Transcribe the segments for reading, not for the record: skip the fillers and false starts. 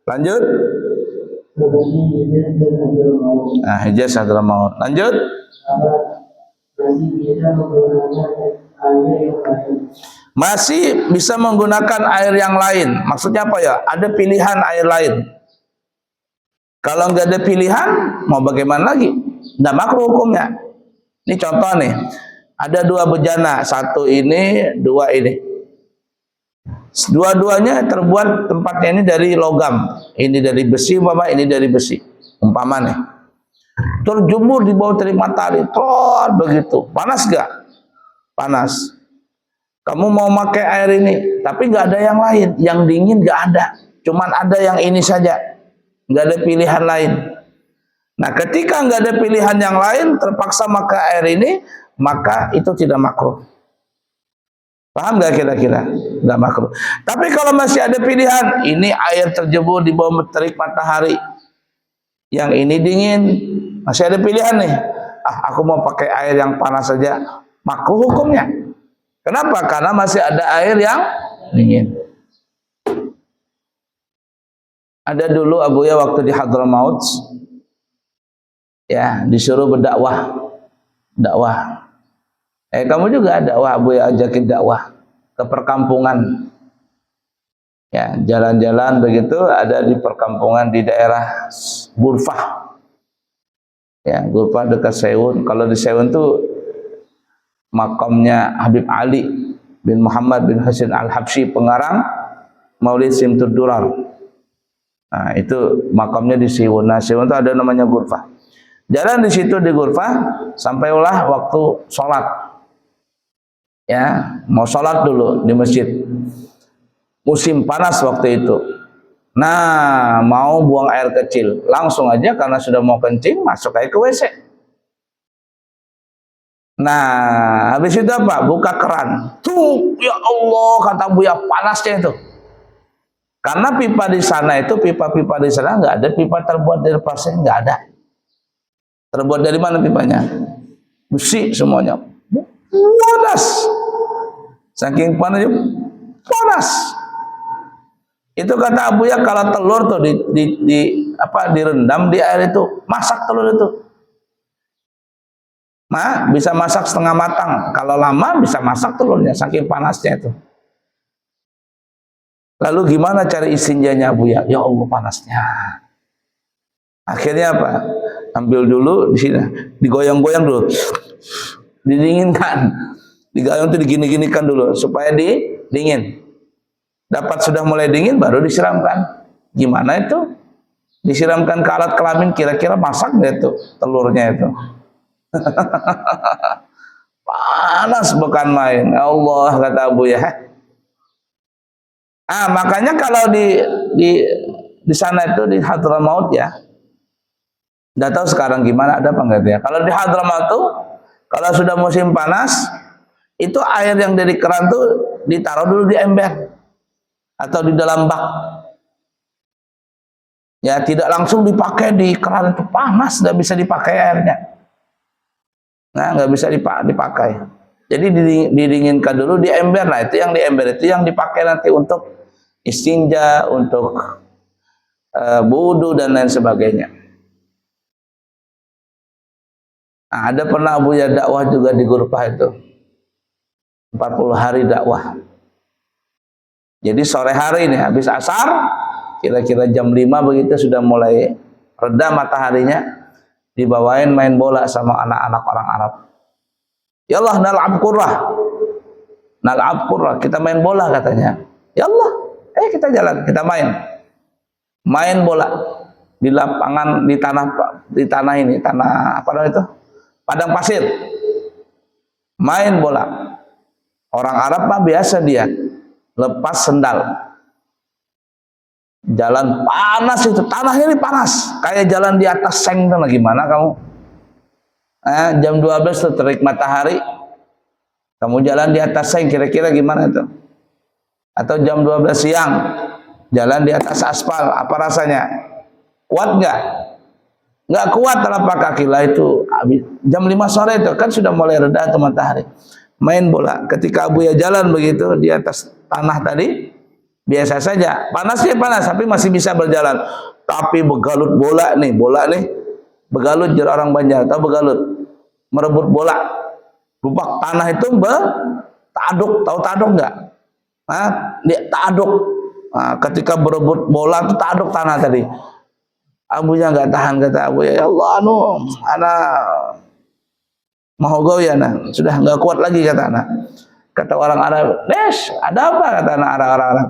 Lanjut. Nah, Hijaz Hadramaut. Lanjut. Masih bisa menggunakan air yang lain. Maksudnya apa ya? Ada pilihan air lain. Kalau nggak ada pilihan, mau bagaimana lagi? Nggak makruh hukumnya. Ini contoh nih. Ada dua bejana, satu ini, dua ini. Dua-duanya terbuat tempatnya ini dari logam. Ini dari besi, umpama ini dari besi. Umpama nih. Terjemur di bawah terik matahari, begitu. Panas gak? Panas. Kamu mau pakai air ini, tapi nggak ada yang lain. Yang dingin nggak ada. Cuman ada yang ini saja. Nggak ada pilihan lain. Nah, ketika nggak ada pilihan yang lain, terpaksa pakai air ini, maka itu tidak makruh. Paham nggak kira-kira? Nggak makruh. Tapi kalau masih ada pilihan, ini air terjemur di bawah terik matahari, yang ini dingin, masih ada pilihan nih. Aku mau pakai air yang panas saja, makruh hukumnya. Kenapa? Karena masih ada air yang dingin. Ada dulu Abuya waktu di Hadramaut, ya disuruh berdakwah, kamu juga dakwah, Abuya ajakin dakwah ke perkampungan, ya jalan-jalan begitu. Ada di perkampungan di daerah Ghurfah, ya Ghurfah dekat Sewun. Kalau di Sewun tuh makamnya Habib Ali bin Muhammad bin Hasan Al-Habsyi, pengarang Maulid Simtud Durar. Nah, itu makamnya di Sewun. Nah, Sewun itu ada namanya Ghurfah. Jalan di situ di Ghurfah, sampailah waktu sholat. Ya, mau sholat dulu di masjid. Musim panas waktu itu. Nah, mau buang air kecil, langsung aja karena sudah mau kencing, masuk aja ke WC. Nah, habis itu apa? Buka keran. Tuh, ya Allah, kata Buya, panasnya itu. Karena pipa di sana itu, pipa-pipa di sana nggak ada pipa terbuat dari pasir, nggak ada. Terbuat dari mana pipanya? Besi semuanya. Panas. Saking panasnya, panas. Itu kata Abuya, kalau telur tuh direndam di air itu, masak telur itu. Bisa masak setengah matang. Kalau lama bisa masak telurnya, saking panasnya itu. Lalu gimana cari istinjanya Buya? Ya Allah, panasnya. Akhirnya apa? Ambil dulu di sini, digoyang-goyang dulu, didinginkan. Digoyang itu digini-ginikan dulu supaya dingin. Dapat sudah mulai dingin baru disiramkan. Gimana itu? Disiramkan ke alat kelamin, kira-kira masak nggak itu telurnya itu? Panas bukan main. Allah, kata Abuya. Makanya kalau di sana itu di Hadramaut ya, nggak tahu sekarang gimana, ada apa enggak ya. Kalau di Hadramaut tuh, kalau sudah musim panas, itu air yang dari keran tuh ditaruh dulu di ember atau di dalam bak. Ya, tidak langsung dipakai di keran, itu panas, nggak bisa dipakai airnya. Nah, nggak bisa dipakai. Jadi didinginkan dulu di ember. Nah, itu yang di ember itu yang dipakai nanti untuk istinja, untuk wudu dan lain sebagainya. Nah, ada pernah Abuya dakwah juga di Ghurfah itu. 40 hari dakwah. Jadi sore hari ini habis asar, kira-kira jam 5 begitu sudah mulai reda mataharinya, dibawain main bola sama anak-anak orang Arab. Ya Allah, nal'ab qurrah, kita main bola katanya. Ya Allah, kita jalan, kita main bola di lapangan, di tanah ini, tanah apa namanya itu, padang pasir. Main bola. Orang Arab mah biasa dia lepas sendal. Jalan panas itu, tanahnya ini panas, kayak jalan di atas seng. Gimana kamu? Jam 12 tuh terik matahari, kamu jalan di atas seng, kira-kira gimana tuh? Atau jam 12 siang jalan di atas aspal, apa rasanya? Kuat nggak? Nggak kuat telapak kaki lah itu. Jam 5 sore itu kan sudah mulai reda tuh matahari. Main bola. Ketika Abuya jalan begitu di atas tanah tadi, biasa saja. Panasnya panas, tapi masih bisa berjalan. Tapi begalut bola nih, begalut jar orang Banjar, tahu begalut? Merebut bola. Rupak tanah itu taduk, tahu taduk enggak? Dia taduk. Ketika berebut bola itu taduk tanah tadi. Abunya enggak tahan, kata Abu, ya Allah, anak mau ya, sudah enggak kuat lagi, kata anak. Kata orang Arab, "Des, ada apa?" kata anak orang Arab.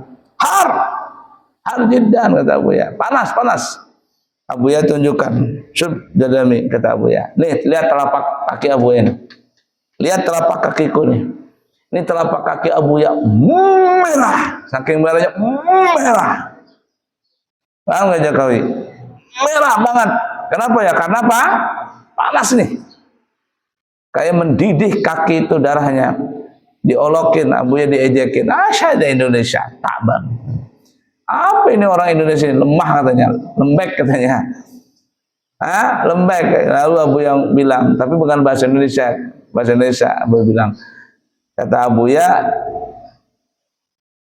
Har jiddan, kata Abu ya. Panas. Abu ya tunjukkan. Syub dadami, kata Abu ya. Nih, lihat telapak kaki Abu ya ini. Lihat telapak kakiku nih. Ini telapak kaki Abu ya merah. Saking merahnya merah. Paham gak Jokowi? Merah banget. Kenapa ya? Karena apa? Panas nih. Kayak mendidih kaki itu darahnya. Diolokin, Abuya diejekin. Ada Indonesia, tabang. Apa ini orang Indonesia ini? Lemah katanya, lembek katanya. Lembek. Lalu Abu yang bilang, tapi bukan bahasa Indonesia. Bahasa Indonesia, Abu bilang. Kata Abuya,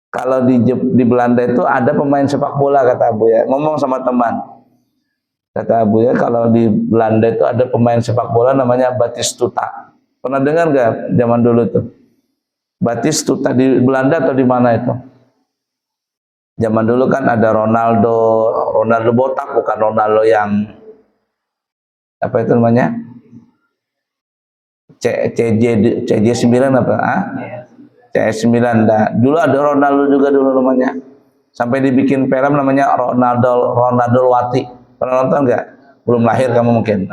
kalau di Belanda itu ada pemain sepak bola, kata Abuya. Ngomong sama teman. Kata Abuya, kalau di Belanda itu ada pemain sepak bola namanya Batistuta. Pernah dengar gak zaman dulu tuh? Batistuta di Belanda atau di mana itu? Zaman dulu kan ada Ronaldo botak, bukan Ronaldo yang apa itu namanya? CJ9 apa? CS9. Dulu ada Ronaldo juga dulu namanya. Sampai dibikin film namanya Ronaldo Wati. Pernah nonton enggak? Belum lahir kamu mungkin.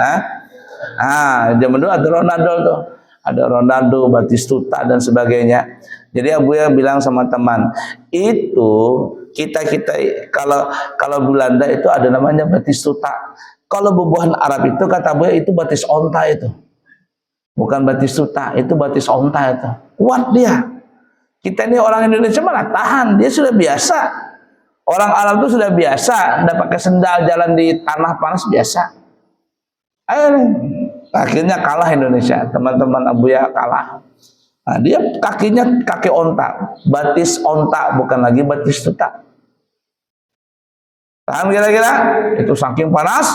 Zaman dulu ada Ronaldo tuh. Ada Ronaldo, Batistuta dan sebagainya. Jadi Abu ya bilang sama teman, itu kita kalau Belanda itu ada namanya Batistuta. Kalau bubuhan Arab itu kata Abu ya itu batis onta itu. Bukan Batistuta, itu batis onta itu. Kuat dia. Kita ini orang Indonesia malah tahan, dia sudah biasa. Orang Arab itu sudah biasa, udah pakai sendal jalan di tanah panas biasa. Akhirnya kalah Indonesia, teman-teman Abu ya kalah. Dia kakinya kaki onta, batis onta, bukan lagi batis tuta. Paham kira-kira? Itu saking panas.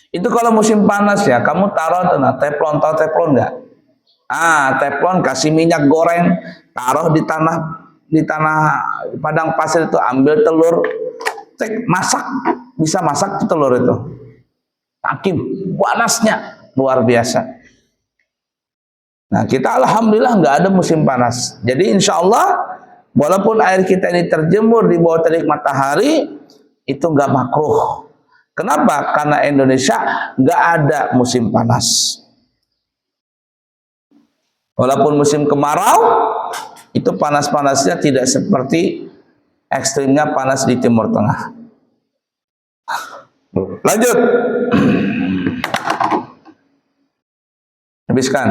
Itu kalau musim panas ya, kamu taruh teflon, tahu teflon enggak? Teflon kasih minyak goreng, taruh di tanah padang pasir itu, ambil telur, masak, bisa masak telur itu. Saking panasnya luar biasa. Nah, kita alhamdulillah nggak ada musim panas. Jadi insya Allah walaupun air kita ini terjemur di bawah terik matahari itu nggak makruh. Kenapa? Karena Indonesia nggak ada musim panas. Walaupun musim kemarau itu panas-panasnya tidak seperti ekstrimnya panas di Timur Tengah. Lanjut. Habiskan.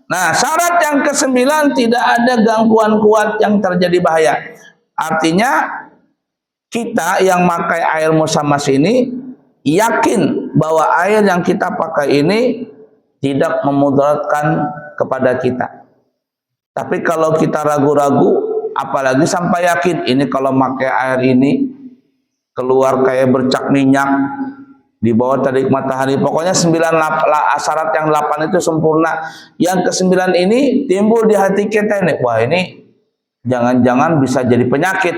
Nah, syarat yang ke-9 tidak ada gangguan kuat yang terjadi bahaya. Artinya kita yang pakai air musamas ini yakin bahwa air yang kita pakai ini tidak memudaratkan kepada kita. Tapi kalau kita ragu-ragu, apalagi sampai yakin, ini kalau pakai air ini keluar kayak bercak minyak di bawah terik matahari. Pokoknya 9 syarat yang 8 itu sempurna. Yang ke-9 ini timbul di hati kita ini. Wah, ini jangan-jangan bisa jadi penyakit.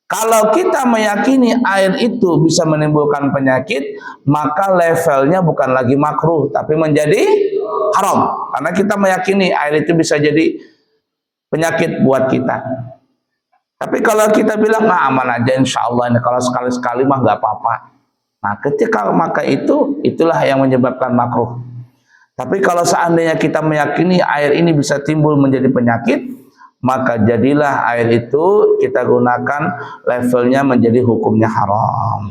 Kalau kita meyakini air itu bisa menimbulkan penyakit, maka levelnya bukan lagi makruh, tapi menjadi haram. Karena kita meyakini air itu bisa jadi penyakit buat kita. Tapi kalau kita bilang, aman aja insya Allah, ini kalau sekali-sekali mah nggak apa-apa. Nah, ketika maka itulah yang menyebabkan makruh. Tapi kalau seandainya kita meyakini air ini bisa timbul menjadi penyakit, maka jadilah air itu kita gunakan levelnya menjadi hukumnya haram.